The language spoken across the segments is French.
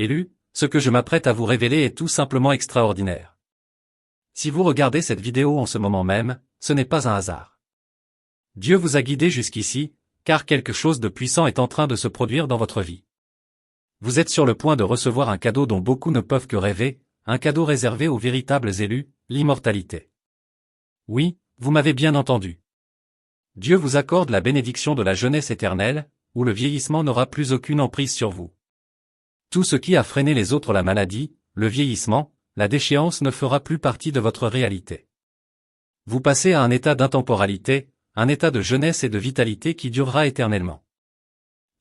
Élus, ce que je m'apprête à vous révéler est tout simplement extraordinaire. Si vous regardez cette vidéo en ce moment même, ce n'est pas un hasard. Dieu vous a guidé jusqu'ici, car quelque chose de puissant est en train de se produire dans votre vie. Vous êtes sur le point de recevoir un cadeau dont beaucoup ne peuvent que rêver, un cadeau réservé aux véritables élus, l'immortalité. Oui, vous m'avez bien entendu. Dieu vous accorde la bénédiction de la jeunesse éternelle, où le vieillissement n'aura plus aucune emprise sur vous. Tout ce qui a freiné les autres, la maladie, le vieillissement, la déchéance ne fera plus partie de votre réalité. Vous passez à un état d'intemporalité, un état de jeunesse et de vitalité qui durera éternellement.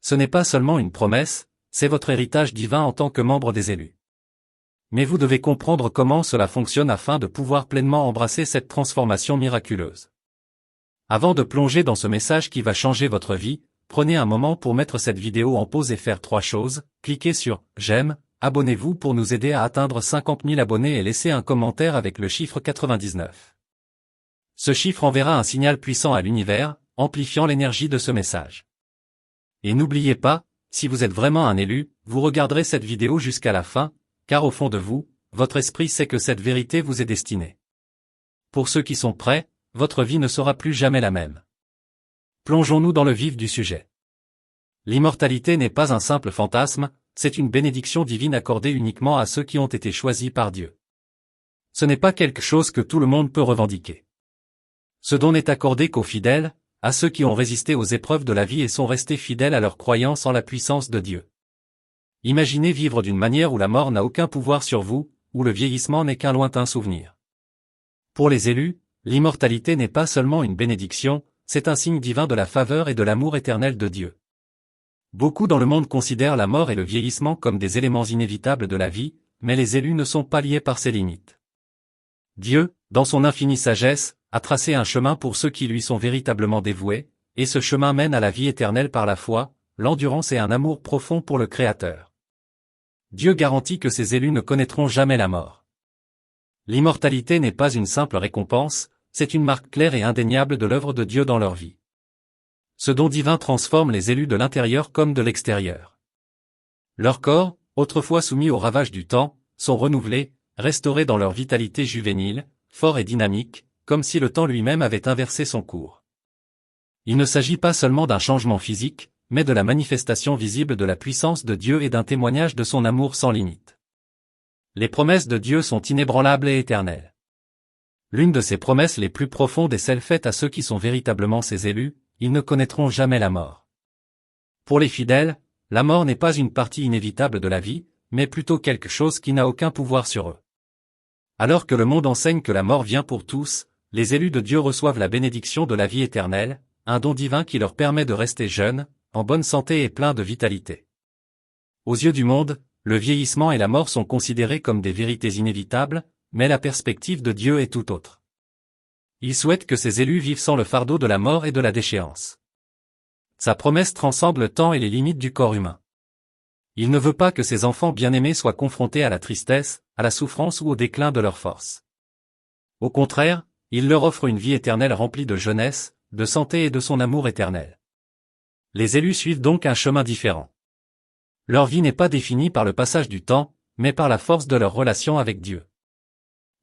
Ce n'est pas seulement une promesse, c'est votre héritage divin en tant que membre des élus. Mais vous devez comprendre comment cela fonctionne afin de pouvoir pleinement embrasser cette transformation miraculeuse. Avant de plonger dans ce message qui va changer votre vie, prenez un moment pour mettre cette vidéo en pause et faire 3 choses, cliquez sur « J'aime », abonnez-vous pour nous aider à atteindre 50 000 abonnés et laissez un commentaire avec le chiffre 99. Ce chiffre enverra un signal puissant à l'univers, amplifiant l'énergie de ce message. Et n'oubliez pas, si vous êtes vraiment un élu, vous regarderez cette vidéo jusqu'à la fin, car au fond de vous, votre esprit sait que cette vérité vous est destinée. Pour ceux qui sont prêts, votre vie ne sera plus jamais la même. Plongeons-nous dans le vif du sujet. L'immortalité n'est pas un simple fantasme, c'est une bénédiction divine accordée uniquement à ceux qui ont été choisis par Dieu. Ce n'est pas quelque chose que tout le monde peut revendiquer. Ce don n'est accordé qu'aux fidèles, à ceux qui ont résisté aux épreuves de la vie et sont restés fidèles à leur croyance en la puissance de Dieu. Imaginez vivre d'une manière où la mort n'a aucun pouvoir sur vous, où le vieillissement n'est qu'un lointain souvenir. Pour les élus, l'immortalité n'est pas seulement une bénédiction, c'est un signe divin de la faveur et de l'amour éternel de Dieu. Beaucoup dans le monde considèrent la mort et le vieillissement comme des éléments inévitables de la vie, mais les élus ne sont pas liés par ces limites. Dieu, dans son infinie sagesse, a tracé un chemin pour ceux qui lui sont véritablement dévoués, et ce chemin mène à la vie éternelle par la foi, l'endurance et un amour profond pour le Créateur. Dieu garantit que ses élus ne connaîtront jamais la mort. L'immortalité n'est pas une simple récompense, c'est une marque claire et indéniable de l'œuvre de Dieu dans leur vie. Ce don divin transforme les élus de l'intérieur comme de l'extérieur. Leurs corps, autrefois soumis aux ravages du temps, sont renouvelés, restaurés dans leur vitalité juvénile, forts et dynamiques, comme si le temps lui-même avait inversé son cours. Il ne s'agit pas seulement d'un changement physique, mais de la manifestation visible de la puissance de Dieu et d'un témoignage de son amour sans limite. Les promesses de Dieu sont inébranlables et éternelles. L'une de ses promesses les plus profondes est celle faite à ceux qui sont véritablement ses élus, ils ne connaîtront jamais la mort. Pour les fidèles, la mort n'est pas une partie inévitable de la vie, mais plutôt quelque chose qui n'a aucun pouvoir sur eux. Alors que le monde enseigne que la mort vient pour tous, les élus de Dieu reçoivent la bénédiction de la vie éternelle, un don divin qui leur permet de rester jeunes, en bonne santé et pleins de vitalité. Aux yeux du monde, le vieillissement et la mort sont considérés comme des vérités inévitables, mais la perspective de Dieu est tout autre. Il souhaite que ses élus vivent sans le fardeau de la mort et de la déchéance. Sa promesse transcende le temps et les limites du corps humain. Il ne veut pas que ses enfants bien-aimés soient confrontés à la tristesse, à la souffrance ou au déclin de leurs forces. Au contraire, il leur offre une vie éternelle remplie de jeunesse, de santé et de son amour éternel. Les élus suivent donc un chemin différent. Leur vie n'est pas définie par le passage du temps, mais par la force de leur relation avec Dieu.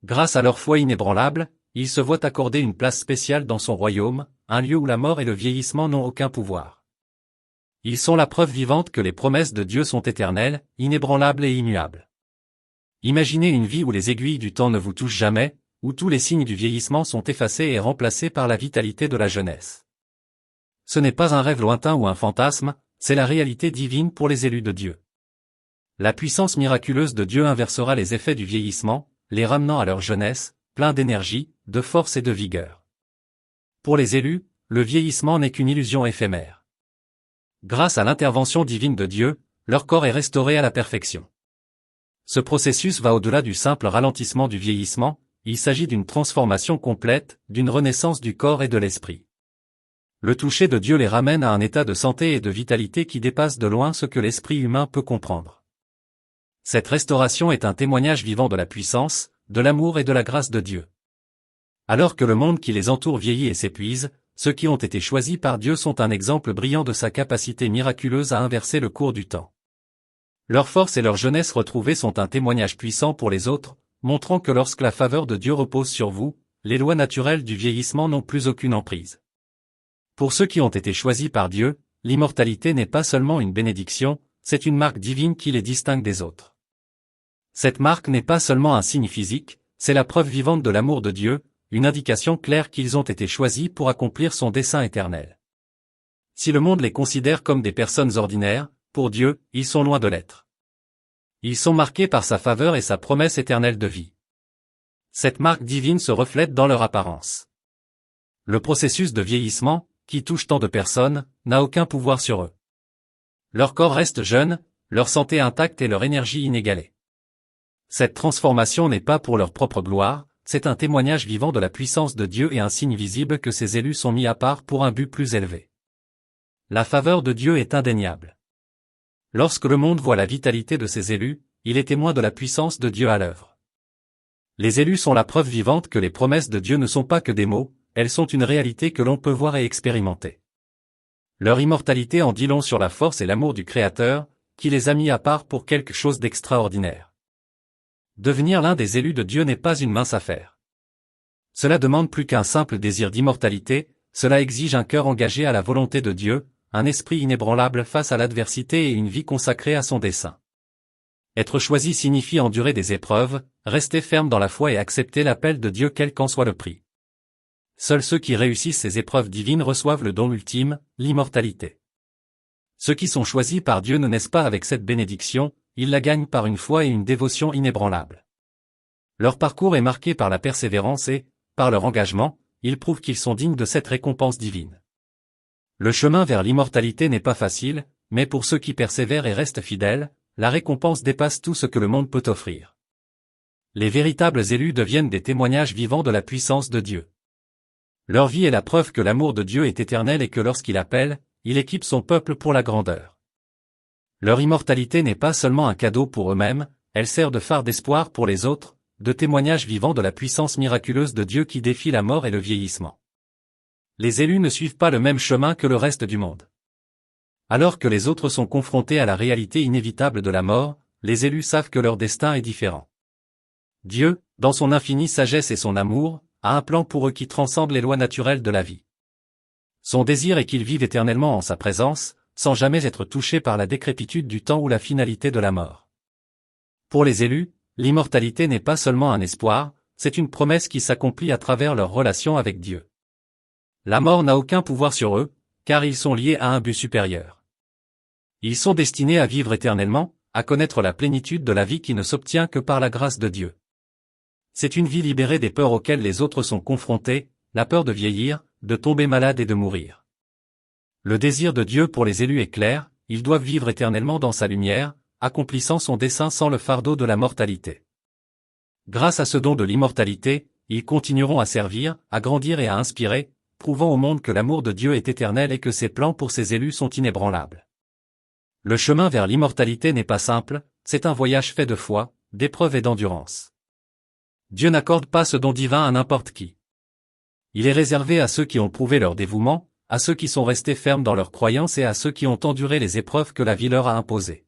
Grâce à leur foi inébranlable, ils se voient accorder une place spéciale dans son royaume, un lieu où la mort et le vieillissement n'ont aucun pouvoir. Ils sont la preuve vivante que les promesses de Dieu sont éternelles, inébranlables et immuables. Imaginez une vie où les aiguilles du temps ne vous touchent jamais, où tous les signes du vieillissement sont effacés et remplacés par la vitalité de la jeunesse. Ce n'est pas un rêve lointain ou un fantasme, c'est la réalité divine pour les élus de Dieu. La puissance miraculeuse de Dieu inversera les effets du vieillissement, les ramenant à leur jeunesse, pleins d'énergie, de force et de vigueur. Pour les élus, le vieillissement n'est qu'une illusion éphémère. Grâce à l'intervention divine de Dieu, leur corps est restauré à la perfection. Ce processus va au-delà du simple ralentissement du vieillissement, il s'agit d'une transformation complète, d'une renaissance du corps et de l'esprit. Le toucher de Dieu les ramène à un état de santé et de vitalité qui dépasse de loin ce que l'esprit humain peut comprendre. Cette restauration est un témoignage vivant de la puissance, de l'amour et de la grâce de Dieu. Alors que le monde qui les entoure vieillit et s'épuise, ceux qui ont été choisis par Dieu sont un exemple brillant de sa capacité miraculeuse à inverser le cours du temps. Leur force et leur jeunesse retrouvée sont un témoignage puissant pour les autres, montrant que lorsque la faveur de Dieu repose sur vous, les lois naturelles du vieillissement n'ont plus aucune emprise. Pour ceux qui ont été choisis par Dieu, l'immortalité n'est pas seulement une bénédiction, c'est une marque divine qui les distingue des autres. Cette marque n'est pas seulement un signe physique, c'est la preuve vivante de l'amour de Dieu, une indication claire qu'ils ont été choisis pour accomplir son dessein éternel. Si le monde les considère comme des personnes ordinaires, pour Dieu, ils sont loin de l'être. Ils sont marqués par sa faveur et sa promesse éternelle de vie. Cette marque divine se reflète dans leur apparence. Le processus de vieillissement, qui touche tant de personnes, n'a aucun pouvoir sur eux. Leur corps reste jeune, leur santé intacte et leur énergie inégalée. Cette transformation n'est pas pour leur propre gloire, c'est un témoignage vivant de la puissance de Dieu et un signe visible que ses élus sont mis à part pour un but plus élevé. La faveur de Dieu est indéniable. Lorsque le monde voit la vitalité de ses élus, il est témoin de la puissance de Dieu à l'œuvre. Les élus sont la preuve vivante que les promesses de Dieu ne sont pas que des mots, elles sont une réalité que l'on peut voir et expérimenter. Leur immortalité en dit long sur la force et l'amour du Créateur, qui les a mis à part pour quelque chose d'extraordinaire. Devenir l'un des élus de Dieu n'est pas une mince affaire. Cela demande plus qu'un simple désir d'immortalité, cela exige un cœur engagé à la volonté de Dieu, un esprit inébranlable face à l'adversité et une vie consacrée à son dessein. Être choisi signifie endurer des épreuves, rester ferme dans la foi et accepter l'appel de Dieu quel qu'en soit le prix. Seuls ceux qui réussissent ces épreuves divines reçoivent le don ultime, l'immortalité. Ceux qui sont choisis par Dieu ne naissent pas avec cette bénédiction, ils la gagnent par une foi et une dévotion inébranlables. Leur parcours est marqué par la persévérance et, par leur engagement, ils prouvent qu'ils sont dignes de cette récompense divine. Le chemin vers l'immortalité n'est pas facile, mais pour ceux qui persévèrent et restent fidèles, la récompense dépasse tout ce que le monde peut offrir. Les véritables élus deviennent des témoignages vivants de la puissance de Dieu. Leur vie est la preuve que l'amour de Dieu est éternel et que lorsqu'il appelle, il équipe son peuple pour la grandeur. Leur immortalité n'est pas seulement un cadeau pour eux-mêmes, elle sert de phare d'espoir pour les autres, de témoignage vivant de la puissance miraculeuse de Dieu qui défie la mort et le vieillissement. Les élus ne suivent pas le même chemin que le reste du monde. Alors que les autres sont confrontés à la réalité inévitable de la mort, les élus savent que leur destin est différent. Dieu, dans son infinie sagesse et son amour, a un plan pour eux qui transcende les lois naturelles de la vie. Son désir est qu'ils vivent éternellement en sa présence, sans jamais être touchés par la décrépitude du temps ou la finalité de la mort. Pour les élus, l'immortalité n'est pas seulement un espoir, c'est une promesse qui s'accomplit à travers leur relation avec Dieu. La mort n'a aucun pouvoir sur eux, car ils sont liés à un but supérieur. Ils sont destinés à vivre éternellement, à connaître la plénitude de la vie qui ne s'obtient que par la grâce de Dieu. C'est une vie libérée des peurs auxquelles les autres sont confrontés, la peur de vieillir, de tomber malade et de mourir. Le désir de Dieu pour les élus est clair, ils doivent vivre éternellement dans sa lumière, accomplissant son dessein sans le fardeau de la mortalité. Grâce à ce don de l'immortalité, ils continueront à servir, à grandir et à inspirer, prouvant au monde que l'amour de Dieu est éternel et que ses plans pour ses élus sont inébranlables. Le chemin vers l'immortalité n'est pas simple, c'est un voyage fait de foi, d'épreuve et d'endurance. Dieu n'accorde pas ce don divin à n'importe qui. Il est réservé à ceux qui ont prouvé leur dévouement, à ceux qui sont restés fermes dans leur croyance et à ceux qui ont enduré les épreuves que la vie leur a imposées.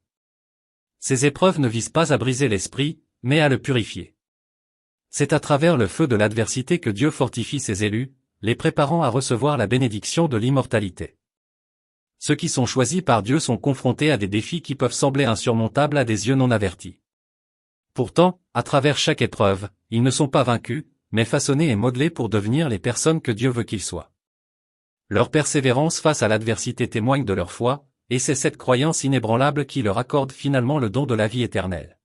Ces épreuves ne visent pas à briser l'esprit, mais à le purifier. C'est à travers le feu de l'adversité que Dieu fortifie ses élus, les préparant à recevoir la bénédiction de l'immortalité. Ceux qui sont choisis par Dieu sont confrontés à des défis qui peuvent sembler insurmontables à des yeux non avertis. Pourtant, à travers chaque épreuve, ils ne sont pas vaincus, mais façonnés et modelés pour devenir les personnes que Dieu veut qu'ils soient. Leur persévérance face à l'adversité témoigne de leur foi, et c'est cette croyance inébranlable qui leur accorde finalement le don de la vie éternelle.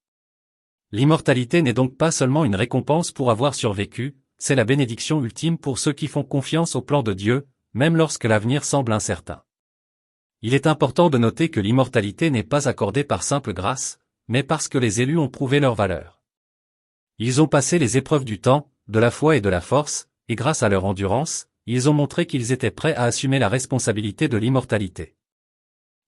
L'immortalité n'est donc pas seulement une récompense pour avoir survécu, c'est la bénédiction ultime pour ceux qui font confiance au plan de Dieu, même lorsque l'avenir semble incertain. Il est important de noter que l'immortalité n'est pas accordée par simple grâce, mais parce que les élus ont prouvé leur valeur. Ils ont passé les épreuves du temps, de la foi et de la force, et grâce à leur endurance, ils ont montré qu'ils étaient prêts à assumer la responsabilité de l'immortalité.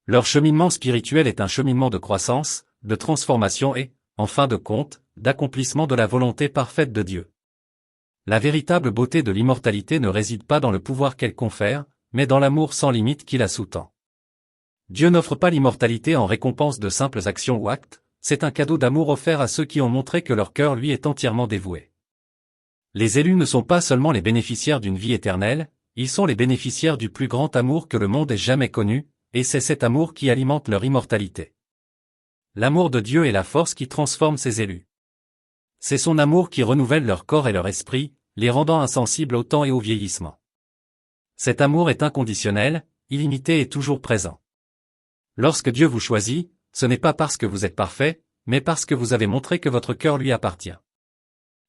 Leur cheminement spirituel est un cheminement de croissance, de transformation et, en fin de compte, d'accomplissement de la volonté parfaite de Dieu. La véritable beauté de l'immortalité ne réside pas dans le pouvoir qu'elle confère, mais dans l'amour sans limite qui la sous-tend. Dieu n'offre pas l'immortalité en récompense de simples actions ou actes, c'est un cadeau d'amour offert à ceux qui ont montré que leur cœur lui est entièrement dévoué. Les élus ne sont pas seulement les bénéficiaires d'une vie éternelle, ils sont les bénéficiaires du plus grand amour que le monde ait jamais connu, et c'est cet amour qui alimente leur immortalité. L'amour de Dieu est la force qui transforme ces élus. C'est son amour qui renouvelle leur corps et leur esprit, les rendant insensibles au temps et au vieillissement. Cet amour est inconditionnel, illimité et toujours présent. Lorsque Dieu vous choisit, ce n'est pas parce que vous êtes parfait, mais parce que vous avez montré que votre cœur lui appartient.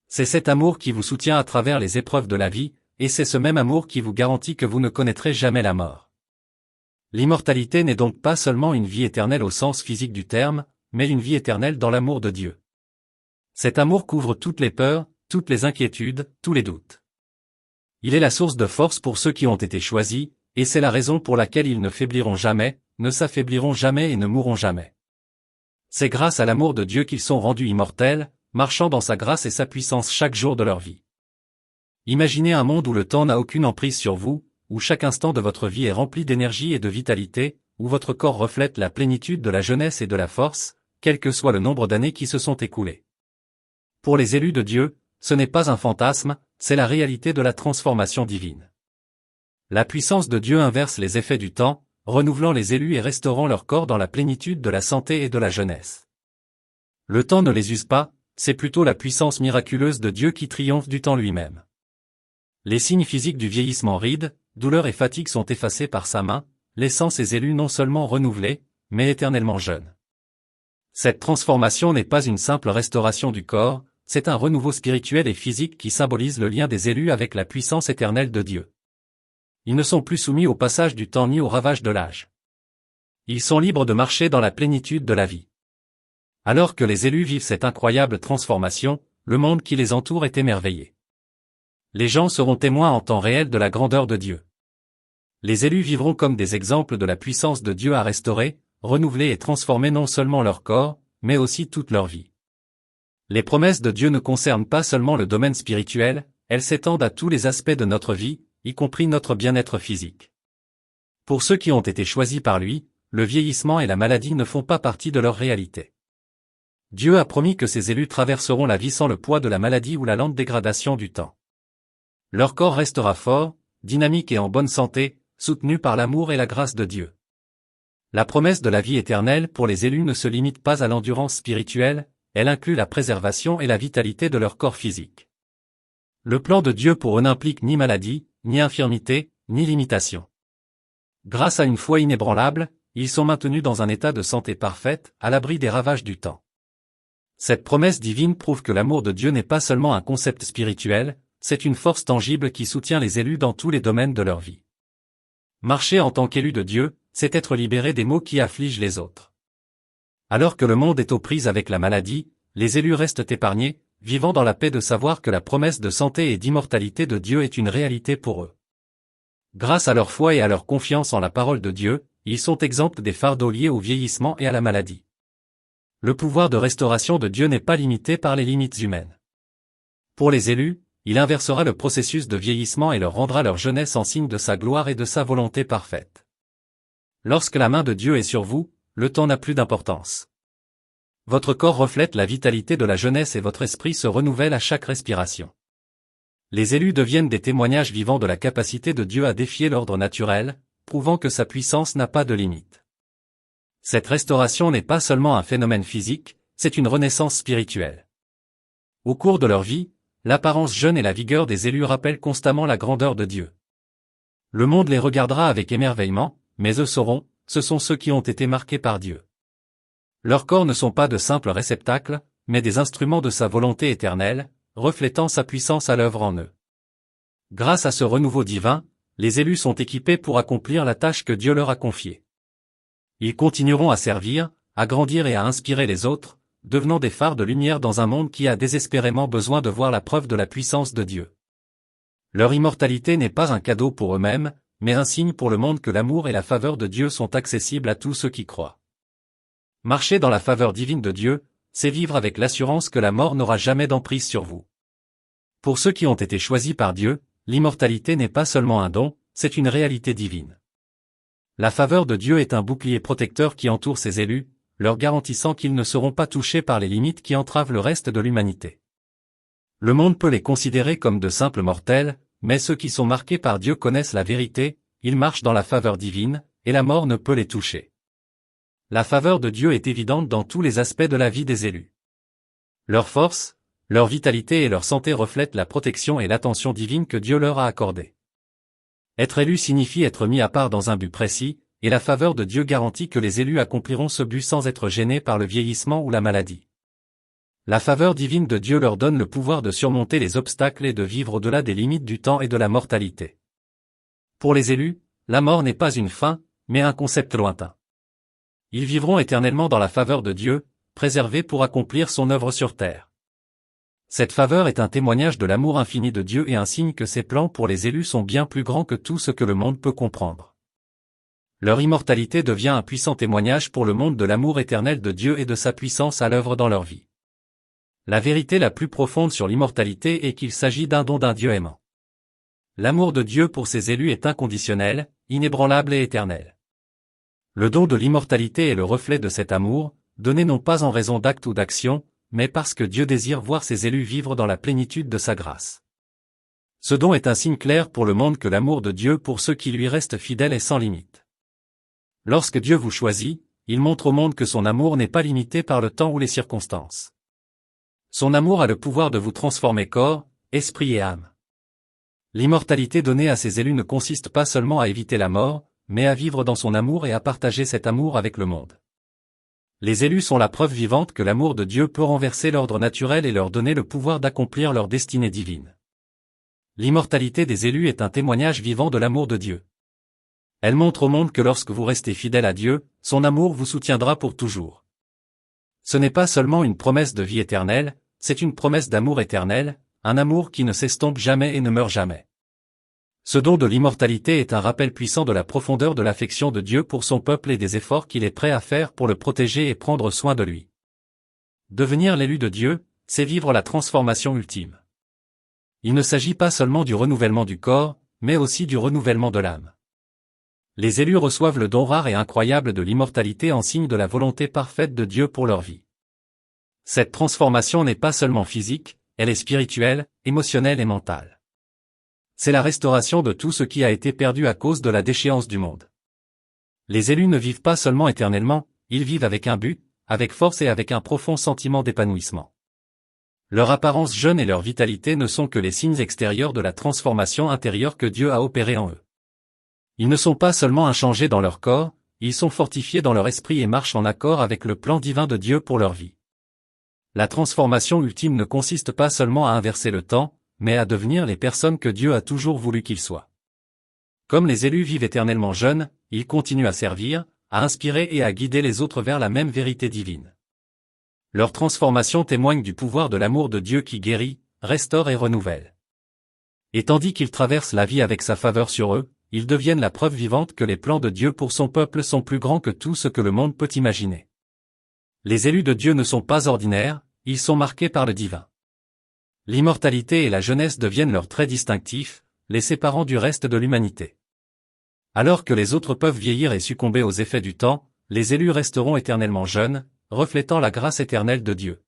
C'est cet amour qui vous soutient à travers les épreuves de la vie, et c'est ce même amour qui vous garantit que vous ne connaîtrez jamais la mort. L'immortalité n'est donc pas seulement une vie éternelle au sens physique du terme, mais une vie éternelle dans l'amour de Dieu. Cet amour couvre toutes les peurs, toutes les inquiétudes, tous les doutes. Il est la source de force pour ceux qui ont été choisis, et c'est la raison pour laquelle ils ne faibliront jamais, ne s'affaibliront jamais et ne mourront jamais. C'est grâce à l'amour de Dieu qu'ils sont rendus immortels, marchant dans sa grâce et sa puissance chaque jour de leur vie. Imaginez un monde où le temps n'a aucune emprise sur vous, où chaque instant de votre vie est rempli d'énergie et de vitalité, où votre corps reflète la plénitude de la jeunesse et de la force, quel que soit le nombre d'années qui se sont écoulées. Pour les élus de Dieu, ce n'est pas un fantasme, c'est la réalité de la transformation divine. La puissance de Dieu inverse les effets du temps, renouvelant les élus et restaurant leur corps dans la plénitude de la santé et de la jeunesse. Le temps ne les use pas, c'est plutôt la puissance miraculeuse de Dieu qui triomphe du temps lui-même. Les signes physiques du vieillissement rides, douleurs et fatigue sont effacés par sa main, laissant ces élus non seulement renouvelés, mais éternellement jeunes. Cette transformation n'est pas une simple restauration du corps, c'est un renouveau spirituel et physique qui symbolise le lien des élus avec la puissance éternelle de Dieu. Ils ne sont plus soumis au passage du temps ni au ravage de l'âge. Ils sont libres de marcher dans la plénitude de la vie. Alors que les élus vivent cette incroyable transformation, le monde qui les entoure est émerveillé. Les gens seront témoins en temps réel de la grandeur de Dieu. Les élus vivront comme des exemples de la puissance de Dieu à restaurer, renouveler et transformer non seulement leur corps, mais aussi toute leur vie. Les promesses de Dieu ne concernent pas seulement le domaine spirituel, elles s'étendent à tous les aspects de notre vie, y compris notre bien-être physique. Pour ceux qui ont été choisis par lui, le vieillissement et la maladie ne font pas partie de leur réalité. Dieu a promis que ces élus traverseront la vie sans le poids de la maladie ou la lente dégradation du temps. Leur corps restera fort, dynamique et en bonne santé, soutenu par l'amour et la grâce de Dieu. La promesse de la vie éternelle pour les élus ne se limite pas à l'endurance spirituelle, elle inclut la préservation et la vitalité de leur corps physique. Le plan de Dieu pour eux n'implique ni maladie, ni infirmité, ni limitation. Grâce à une foi inébranlable, ils sont maintenus dans un état de santé parfaite, à l'abri des ravages du temps. Cette promesse divine prouve que l'amour de Dieu n'est pas seulement un concept spirituel, c'est une force tangible qui soutient les élus dans tous les domaines de leur vie. Marcher en tant qu'élu de Dieu, c'est être libéré des maux qui affligent les autres. Alors que le monde est aux prises avec la maladie, les élus restent épargnés, vivant dans la paix de savoir que la promesse de santé et d'immortalité de Dieu est une réalité pour eux. Grâce à leur foi et à leur confiance en la parole de Dieu, ils sont exempts des fardeaux liés au vieillissement et à la maladie. Le pouvoir de restauration de Dieu n'est pas limité par les limites humaines. Pour les élus, il inversera le processus de vieillissement et leur rendra leur jeunesse en signe de sa gloire et de sa volonté parfaite. Lorsque la main de Dieu est sur vous, le temps n'a plus d'importance. Votre corps reflète la vitalité de la jeunesse et votre esprit se renouvelle à chaque respiration. Les élus deviennent des témoignages vivants de la capacité de Dieu à défier l'ordre naturel, prouvant que sa puissance n'a pas de limite. Cette restauration n'est pas seulement un phénomène physique, c'est une renaissance spirituelle. Au cours de leur vie, l'apparence jeune et la vigueur des élus rappellent constamment la grandeur de Dieu. Le monde les regardera avec émerveillement, mais eux sauront, ce sont ceux qui ont été marqués par Dieu. Leurs corps ne sont pas de simples réceptacles, mais des instruments de sa volonté éternelle, reflétant sa puissance à l'œuvre en eux. Grâce à ce renouveau divin, les élus sont équipés pour accomplir la tâche que Dieu leur a confiée. Ils continueront à servir, à grandir et à inspirer les autres, devenant des phares de lumière dans un monde qui a désespérément besoin de voir la preuve de la puissance de Dieu. Leur immortalité n'est pas un cadeau pour eux-mêmes, mais un signe pour le monde que l'amour et la faveur de Dieu sont accessibles à tous ceux qui croient. Marcher dans la faveur divine de Dieu, c'est vivre avec l'assurance que la mort n'aura jamais d'emprise sur vous. Pour ceux qui ont été choisis par Dieu, l'immortalité n'est pas seulement un don, c'est une réalité divine. La faveur de Dieu est un bouclier protecteur qui entoure ses élus, leur garantissant qu'ils ne seront pas touchés par les limites qui entravent le reste de l'humanité. Le monde peut les considérer comme de simples mortels, mais ceux qui sont marqués par Dieu connaissent la vérité, ils marchent dans la faveur divine, et la mort ne peut les toucher. La faveur de Dieu est évidente dans tous les aspects de la vie des élus. Leur force, leur vitalité et leur santé reflètent la protection et l'attention divine que Dieu leur a accordée. Être élu signifie être mis à part dans un but précis, et la faveur de Dieu garantit que les élus accompliront ce but sans être gênés par le vieillissement ou la maladie. La faveur divine de Dieu leur donne le pouvoir de surmonter les obstacles et de vivre au-delà des limites du temps et de la mortalité. Pour les élus, la mort n'est pas une fin, mais un concept lointain. Ils vivront éternellement dans la faveur de Dieu, préservés pour accomplir son œuvre sur terre. Cette faveur est un témoignage de l'amour infini de Dieu et un signe que ses plans pour les élus sont bien plus grands que tout ce que le monde peut comprendre. Leur immortalité devient un puissant témoignage pour le monde de l'amour éternel de Dieu et de sa puissance à l'œuvre dans leur vie. La vérité la plus profonde sur l'immortalité est qu'il s'agit d'un don d'un Dieu aimant. L'amour de Dieu pour ses élus est inconditionnel, inébranlable et éternel. Le don de l'immortalité est le reflet de cet amour, donné non pas en raison d'actes ou d'actions, mais parce que Dieu désire voir ses élus vivre dans la plénitude de sa grâce. Ce don est un signe clair pour le monde que l'amour de Dieu pour ceux qui lui restent fidèles est sans limite. Lorsque Dieu vous choisit, il montre au monde que son amour n'est pas limité par le temps ou les circonstances. Son amour a le pouvoir de vous transformer corps, esprit et âme. L'immortalité donnée à ses élus ne consiste pas seulement à éviter la mort, mais à vivre dans son amour et à partager cet amour avec le monde. Les élus sont la preuve vivante que l'amour de Dieu peut renverser l'ordre naturel et leur donner le pouvoir d'accomplir leur destinée divine. L'immortalité des élus est un témoignage vivant de l'amour de Dieu. Elle montre au monde que lorsque vous restez fidèle à Dieu, son amour vous soutiendra pour toujours. Ce n'est pas seulement une promesse de vie éternelle, c'est une promesse d'amour éternel, un amour qui ne s'estompe jamais et ne meurt jamais. Ce don de l'immortalité est un rappel puissant de la profondeur de l'affection de Dieu pour son peuple et des efforts qu'il est prêt à faire pour le protéger et prendre soin de lui. Devenir l'élu de Dieu, c'est vivre la transformation ultime. Il ne s'agit pas seulement du renouvellement du corps, mais aussi du renouvellement de l'âme. Les élus reçoivent le don rare et incroyable de l'immortalité en signe de la volonté parfaite de Dieu pour leur vie. Cette transformation n'est pas seulement physique, elle est spirituelle, émotionnelle et mentale. C'est la restauration de tout ce qui a été perdu à cause de la déchéance du monde. Les élus ne vivent pas seulement éternellement, ils vivent avec un but, avec force et avec un profond sentiment d'épanouissement. Leur apparence jeune et leur vitalité ne sont que les signes extérieurs de la transformation intérieure que Dieu a opérée en eux. Ils ne sont pas seulement inchangés dans leur corps, ils sont fortifiés dans leur esprit et marchent en accord avec le plan divin de Dieu pour leur vie. La transformation ultime ne consiste pas seulement à inverser le temps, mais à devenir les personnes que Dieu a toujours voulu qu'ils soient. Comme les élus vivent éternellement jeunes, ils continuent à servir, à inspirer et à guider les autres vers la même vérité divine. Leur transformation témoigne du pouvoir de l'amour de Dieu qui guérit, restaure et renouvelle. Et tandis qu'ils traversent la vie avec sa faveur sur eux, ils deviennent la preuve vivante que les plans de Dieu pour son peuple sont plus grands que tout ce que le monde peut imaginer. Les élus de Dieu ne sont pas ordinaires, ils sont marqués par le divin. L'immortalité et la jeunesse deviennent leurs traits distinctifs, les séparant du reste de l'humanité. Alors que les autres peuvent vieillir et succomber aux effets du temps, les élus resteront éternellement jeunes, reflétant la grâce éternelle de Dieu.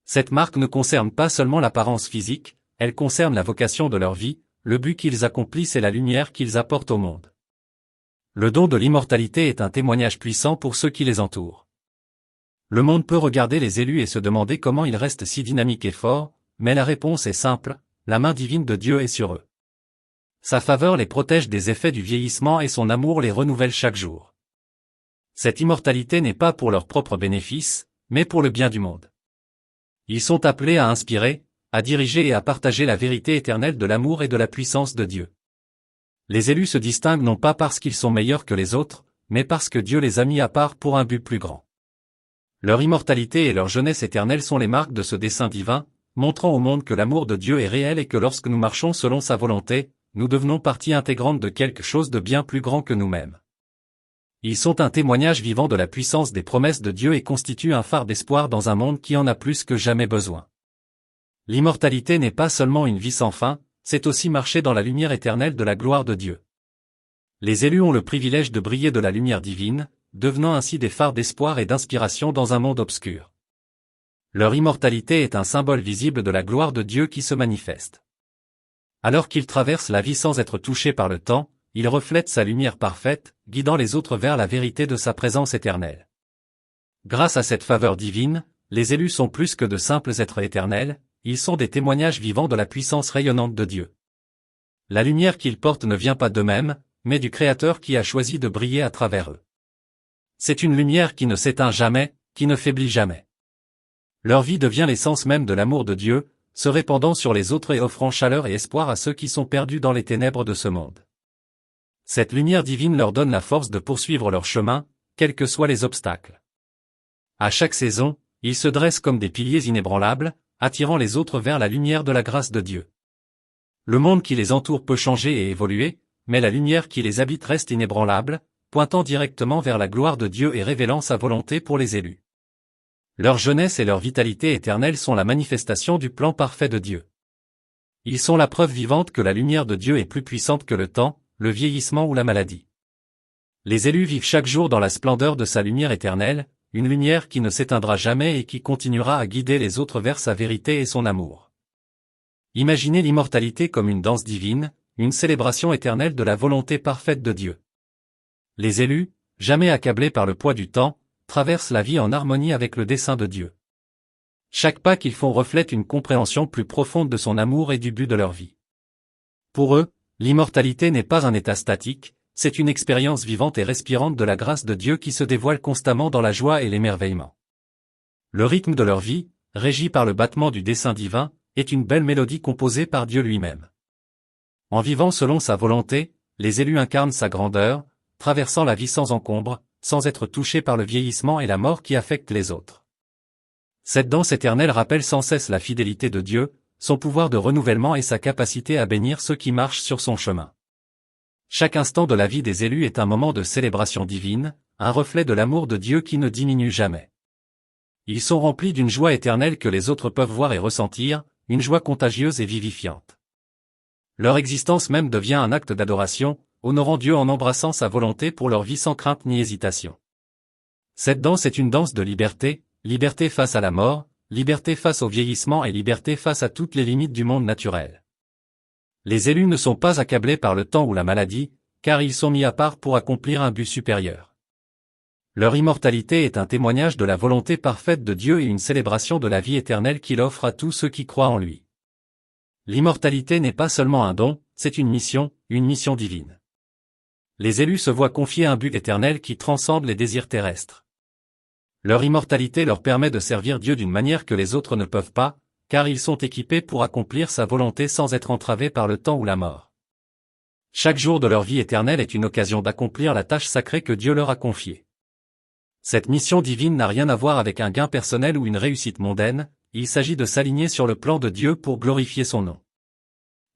Cette marque ne concerne pas seulement l'apparence physique, elle concerne la vocation de leur vie, le but qu'ils accomplissent et la lumière qu'ils apportent au monde. Le don de l'immortalité est un témoignage puissant pour ceux qui les entourent. Le monde peut regarder les élus et se demander comment ils restent si dynamiques et forts, mais la réponse est simple, la main divine de Dieu est sur eux. Sa faveur les protège des effets du vieillissement et son amour les renouvelle chaque jour. Cette immortalité n'est pas pour leur propre bénéfice, mais pour le bien du monde. Ils sont appelés à inspirer, à diriger et à partager la vérité éternelle de l'amour et de la puissance de Dieu. Les élus se distinguent non pas parce qu'ils sont meilleurs que les autres, mais parce que Dieu les a mis à part pour un but plus grand. Leur immortalité et leur jeunesse éternelle sont les marques de ce dessein divin, montrant au monde que l'amour de Dieu est réel et que lorsque nous marchons selon sa volonté, nous devenons partie intégrante de quelque chose de bien plus grand que nous-mêmes. Ils sont un témoignage vivant de la puissance des promesses de Dieu et constituent un phare d'espoir dans un monde qui en a plus que jamais besoin. L'immortalité n'est pas seulement une vie sans fin, c'est aussi marcher dans la lumière éternelle de la gloire de Dieu. Les élus ont le privilège de briller de la lumière divine, devenant ainsi des phares d'espoir et d'inspiration dans un monde obscur. Leur immortalité est un symbole visible de la gloire de Dieu qui se manifeste. Alors qu'ils traversent la vie sans être touchés par le temps, ils reflètent sa lumière parfaite, guidant les autres vers la vérité de sa présence éternelle. Grâce à cette faveur divine, les élus sont plus que de simples êtres éternels, ils sont des témoignages vivants de la puissance rayonnante de Dieu. La lumière qu'ils portent ne vient pas d'eux-mêmes, mais du Créateur qui a choisi de briller à travers eux. C'est une lumière qui ne s'éteint jamais, qui ne faiblit jamais. Leur vie devient l'essence même de l'amour de Dieu, se répandant sur les autres et offrant chaleur et espoir à ceux qui sont perdus dans les ténèbres de ce monde. Cette lumière divine leur donne la force de poursuivre leur chemin, quels que soient les obstacles. À chaque saison, ils se dressent comme des piliers inébranlables, attirant les autres vers la lumière de la grâce de Dieu. Le monde qui les entoure peut changer et évoluer, mais la lumière qui les habite reste inébranlable, pointant directement vers la gloire de Dieu et révélant sa volonté pour les élus. Leur jeunesse et leur vitalité éternelle sont la manifestation du plan parfait de Dieu. Ils sont la preuve vivante que la lumière de Dieu est plus puissante que le temps, le vieillissement ou la maladie. Les élus vivent chaque jour dans la splendeur de sa lumière éternelle, une lumière qui ne s'éteindra jamais et qui continuera à guider les autres vers sa vérité et son amour. Imaginez l'immortalité comme une danse divine, une célébration éternelle de la volonté parfaite de Dieu. Les élus, jamais accablés par le poids du temps, traversent la vie en harmonie avec le dessein de Dieu. Chaque pas qu'ils font reflète une compréhension plus profonde de son amour et du but de leur vie. Pour eux, l'immortalité n'est pas un état statique, c'est une expérience vivante et respirante de la grâce de Dieu qui se dévoile constamment dans la joie et l'émerveillement. Le rythme de leur vie, régi par le battement du dessein divin, est une belle mélodie composée par Dieu lui-même. En vivant selon sa volonté, les élus incarnent sa grandeur, traversant la vie sans encombre, sans être touchés par le vieillissement et la mort qui affectent les autres. Cette danse éternelle rappelle sans cesse la fidélité de Dieu, son pouvoir de renouvellement et sa capacité à bénir ceux qui marchent sur son chemin. Chaque instant de la vie des élus est un moment de célébration divine, un reflet de l'amour de Dieu qui ne diminue jamais. Ils sont remplis d'une joie éternelle que les autres peuvent voir et ressentir, une joie contagieuse et vivifiante. Leur existence même devient un acte d'adoration, honorant Dieu en embrassant sa volonté pour leur vie sans crainte ni hésitation. Cette danse est une danse de liberté, liberté face à la mort, liberté face au vieillissement et liberté face à toutes les limites du monde naturel. Les élus ne sont pas accablés par le temps ou la maladie, car ils sont mis à part pour accomplir un but supérieur. Leur immortalité est un témoignage de la volonté parfaite de Dieu et une célébration de la vie éternelle qu'il offre à tous ceux qui croient en lui. L'immortalité n'est pas seulement un don, c'est une mission divine. Les élus se voient confier un but éternel qui transcende les désirs terrestres. Leur immortalité leur permet de servir Dieu d'une manière que les autres ne peuvent pas, car ils sont équipés pour accomplir sa volonté sans être entravés par le temps ou la mort. Chaque jour de leur vie éternelle est une occasion d'accomplir la tâche sacrée que Dieu leur a confiée. Cette mission divine n'a rien à voir avec un gain personnel ou une réussite mondaine, il s'agit de s'aligner sur le plan de Dieu pour glorifier son nom.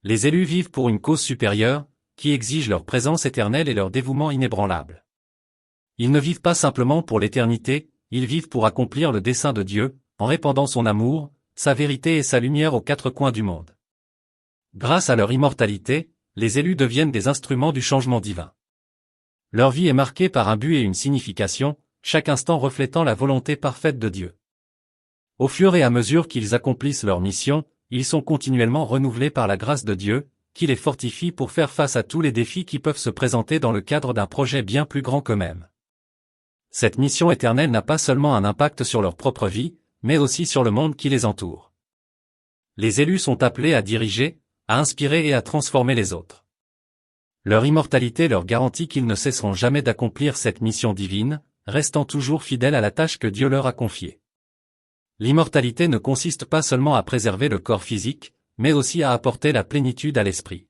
Les élus vivent pour une cause supérieure, qui exige leur présence éternelle et leur dévouement inébranlable. Ils ne vivent pas simplement pour l'éternité, ils vivent pour accomplir le dessein de Dieu, en répandant son amour, sa vérité et sa lumière aux quatre coins du monde. Grâce à leur immortalité, les élus deviennent des instruments du changement divin. Leur vie est marquée par un but et une signification, chaque instant reflétant la volonté parfaite de Dieu. Au fur et à mesure qu'ils accomplissent leur mission, ils sont continuellement renouvelés par la grâce de Dieu, qui les fortifie pour faire face à tous les défis qui peuvent se présenter dans le cadre d'un projet bien plus grand qu'eux-mêmes. Cette mission éternelle n'a pas seulement un impact sur leur propre vie, mais aussi sur le monde qui les entoure. Les élus sont appelés à diriger, à inspirer et à transformer les autres. Leur immortalité leur garantit qu'ils ne cesseront jamais d'accomplir cette mission divine, restant toujours fidèles à la tâche que Dieu leur a confiée. L'immortalité ne consiste pas seulement à préserver le corps physique, mais aussi à apporter la plénitude à l'esprit.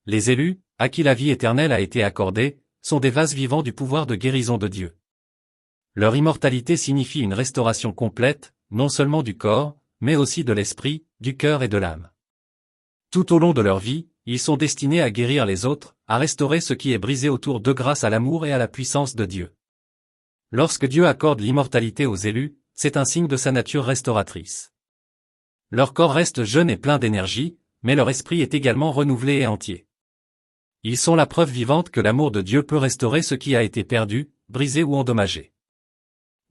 Les élus, à qui la vie éternelle a été accordée, sont des vases vivants du pouvoir de guérison de Dieu. Leur immortalité signifie une restauration complète, non seulement du corps, mais aussi de l'esprit, du cœur et de l'âme. Tout au long de leur vie, ils sont destinés à guérir les autres, à restaurer ce qui est brisé autour d'eux grâce à l'amour et à la puissance de Dieu. Lorsque Dieu accorde l'immortalité aux élus, c'est un signe de sa nature restauratrice. Leur corps reste jeune et plein d'énergie, mais leur esprit est également renouvelé et entier. Ils sont la preuve vivante que l'amour de Dieu peut restaurer ce qui a été perdu, brisé ou endommagé.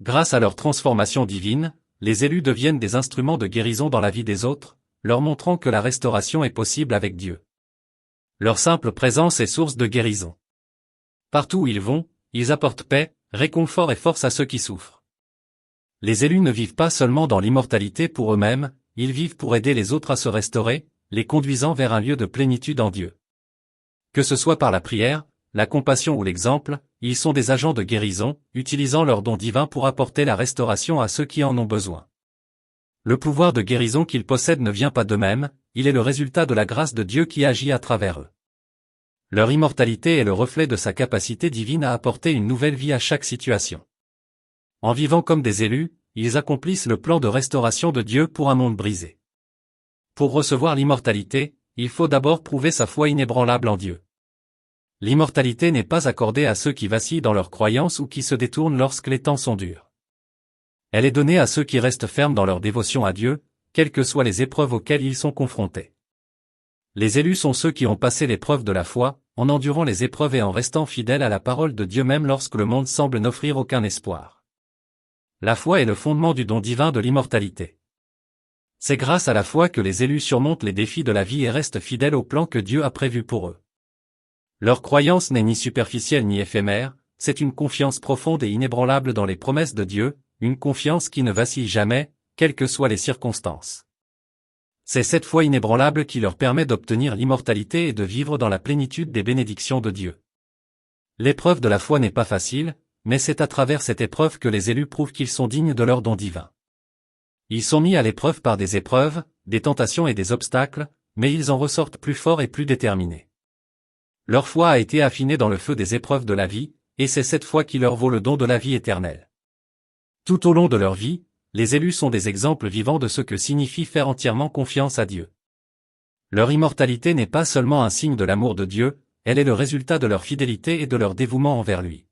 Grâce à leur transformation divine, les élus deviennent des instruments de guérison dans la vie des autres, leur montrant que la restauration est possible avec Dieu. Leur simple présence est source de guérison. Partout où ils vont, ils apportent paix, réconfort et force à ceux qui souffrent. Les élus ne vivent pas seulement dans l'immortalité pour eux-mêmes, ils vivent pour aider les autres à se restaurer, les conduisant vers un lieu de plénitude en Dieu. Que ce soit par la prière, la compassion ou l'exemple, ils sont des agents de guérison, utilisant leurs dons divins pour apporter la restauration à ceux qui en ont besoin. Le pouvoir de guérison qu'ils possèdent ne vient pas d'eux-mêmes, il est le résultat de la grâce de Dieu qui agit à travers eux. Leur immortalité est le reflet de sa capacité divine à apporter une nouvelle vie à chaque situation. En vivant comme des élus, ils accomplissent le plan de restauration de Dieu pour un monde brisé. Pour recevoir l'immortalité, il faut d'abord prouver sa foi inébranlable en Dieu. L'immortalité n'est pas accordée à ceux qui vacillent dans leurs croyances ou qui se détournent lorsque les temps sont durs. Elle est donnée à ceux qui restent fermes dans leur dévotion à Dieu, quelles que soient les épreuves auxquelles ils sont confrontés. Les élus sont ceux qui ont passé l'épreuve de la foi, en endurant les épreuves et en restant fidèles à la parole de Dieu même lorsque le monde semble n'offrir aucun espoir. La foi est le fondement du don divin de l'immortalité. C'est grâce à la foi que les élus surmontent les défis de la vie et restent fidèles au plan que Dieu a prévu pour eux. Leur croyance n'est ni superficielle ni éphémère, c'est une confiance profonde et inébranlable dans les promesses de Dieu, une confiance qui ne vacille jamais, quelles que soient les circonstances. C'est cette foi inébranlable qui leur permet d'obtenir l'immortalité et de vivre dans la plénitude des bénédictions de Dieu. L'épreuve de la foi n'est pas facile, mais c'est à travers cette épreuve que les élus prouvent qu'ils sont dignes de leur don divin. Ils sont mis à l'épreuve par des épreuves, des tentations et des obstacles, mais ils en ressortent plus forts et plus déterminés. Leur foi a été affinée dans le feu des épreuves de la vie, et c'est cette foi qui leur vaut le don de la vie éternelle. Tout au long de leur vie, les élus sont des exemples vivants de ce que signifie faire entièrement confiance à Dieu. Leur immortalité n'est pas seulement un signe de l'amour de Dieu, elle est le résultat de leur fidélité et de leur dévouement envers lui.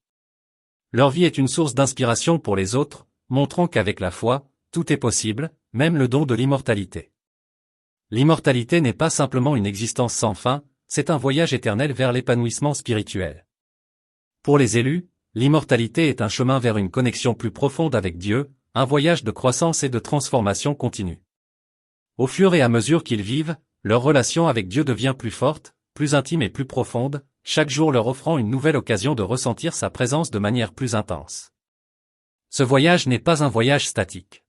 Leur vie est une source d'inspiration pour les autres, montrant qu'avec la foi, tout est possible, même le don de l'immortalité. L'immortalité n'est pas simplement une existence sans fin, c'est un voyage éternel vers l'épanouissement spirituel. Pour les élus, l'immortalité est un chemin vers une connexion plus profonde avec Dieu, un voyage de croissance et de transformation continue. Au fur et à mesure qu'ils vivent, leur relation avec Dieu devient plus forte, plus intime et plus profonde, chaque jour leur offrant une nouvelle occasion de ressentir sa présence de manière plus intense. Ce voyage n'est pas un voyage statique.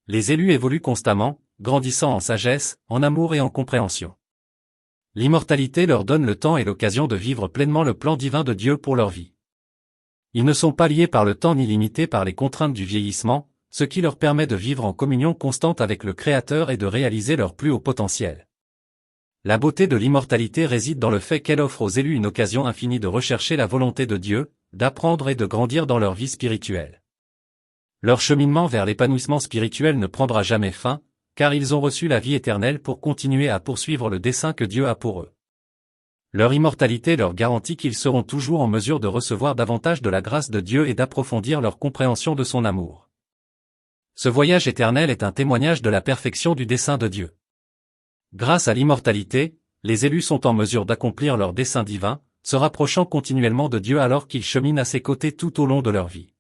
Les élus évoluent constamment, grandissant en sagesse, en amour et en compréhension. L'immortalité leur donne le temps et l'occasion de vivre pleinement le plan divin de Dieu pour leur vie. Ils ne sont pas liés par le temps ni limités par les contraintes du vieillissement, ce qui leur permet de vivre en communion constante avec le Créateur et de réaliser leur plus haut potentiel. La beauté de l'immortalité réside dans le fait qu'elle offre aux élus une occasion infinie de rechercher la volonté de Dieu, d'apprendre et de grandir dans leur vie spirituelle. Leur cheminement vers l'épanouissement spirituel ne prendra jamais fin, car ils ont reçu la vie éternelle pour continuer à poursuivre le dessein que Dieu a pour eux. Leur immortalité leur garantit qu'ils seront toujours en mesure de recevoir davantage de la grâce de Dieu et d'approfondir leur compréhension de son amour. Ce voyage éternel est un témoignage de la perfection du dessein de Dieu. Grâce à l'immortalité, les élus sont en mesure d'accomplir leur dessein divin, se rapprochant continuellement de Dieu alors qu'ils cheminent à ses côtés tout au long de leur vie.